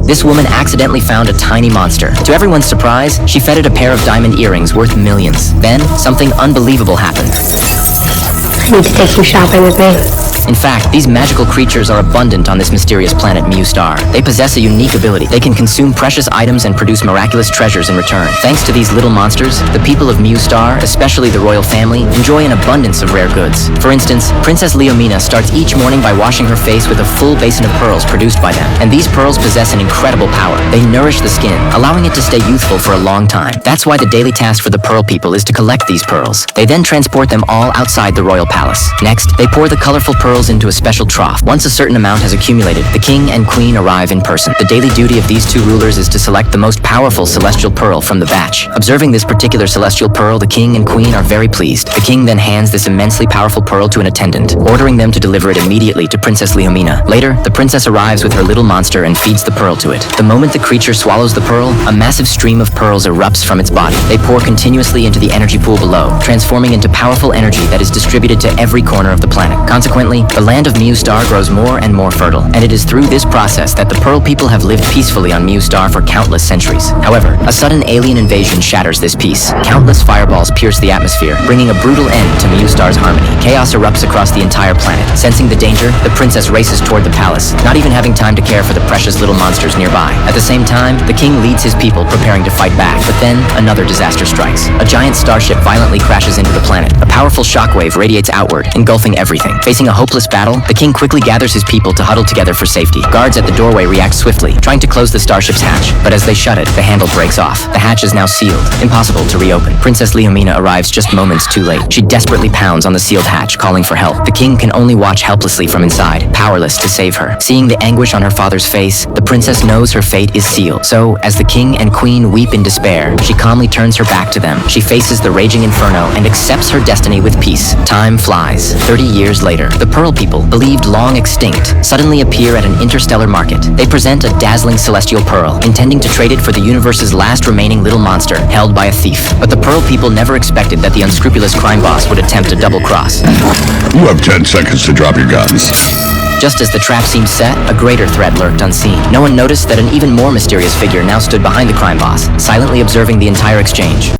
this woman accidentally found a tiny monster. To everyone's surprise, she fed it a pair of diamond earrings worth millions. Then, something unbelievable happened. I need to take you shopping with me. In fact, these magical creatures are abundant on this mysterious planet Mu Star. They possess a unique ability. They can consume precious items and produce miraculous treasures in return. Thanks to these little monsters, the people of Mu Star, especially the royal family, enjoy an abundance of rare goods. For instance, Princess Leomina starts each morning by washing her face with a full basin of pearls produced by them. And these pearls possess an incredible power. They nourish the skin, allowing it to stay youthful for a long time. That's why the daily task for the Pearl people is to collect these pearls. They then transport them all outside the royal palace. Next, they pour the colorful pearls into a special trough. Once a certain amount has accumulated, the king and queen arrive in person. The daily duty of these two rulers is to select the most powerful celestial pearl from the batch. Observing this particular celestial pearl, the king and queen are very pleased. The king then hands this immensely powerful pearl to an attendant, ordering them to deliver it immediately to Princess Leomina. Later, the princess arrives with her little monster and feeds the pearl to it. The moment the creature swallows the pearl, a massive stream of pearls erupts from its body. They pour continuously into the energy pool below, transforming into powerful energy that is distributed to every corner of the planet. Consequently, the land of Mu Star grows more and more fertile, and it is through this process that the Pearl people have lived peacefully on Mu Star for countless centuries. However, a sudden alien invasion shatters this peace. Countless fireballs pierce the atmosphere, bringing a brutal end to Mu Star's harmony. Chaos erupts across the entire planet. Sensing the danger, the princess races toward the palace, not even having time to care for the precious little monsters nearby. At the same time, the king leads his people preparing to fight back, but then another disaster strikes. A giant starship violently crashes into the planet. A powerful shockwave radiates outward, engulfing everything. Facing a hopeless battle, the king quickly gathers his people to huddle together for safety. Guards at the doorway react swiftly, trying to close the starship's hatch, but as they shut it, the handle breaks off. The hatch is now sealed, impossible to reopen. Princess Leomina arrives just moments too late. She desperately pounds on the sealed hatch, calling for help. The king can only watch helplessly from inside, powerless to save her. Seeing the anguish on her father's face, the princess knows her fate is sealed. So, as the king and queen weep in despair, she calmly turns her back to them. She faces the raging inferno and accepts her destiny with peace. Time flies. 30 years later, the Pearl people, believed long extinct, suddenly appear at an interstellar market. They present a dazzling celestial pearl, intending to trade it for the universe's last remaining little monster, held by a thief. But the Pearl people never expected that the unscrupulous crime boss would attempt a double cross. You have 10 seconds to drop your guns. Just as the trap seemed set, a greater threat lurked unseen. No one noticed that an even more mysterious figure now stood behind the crime boss, silently observing the entire exchange.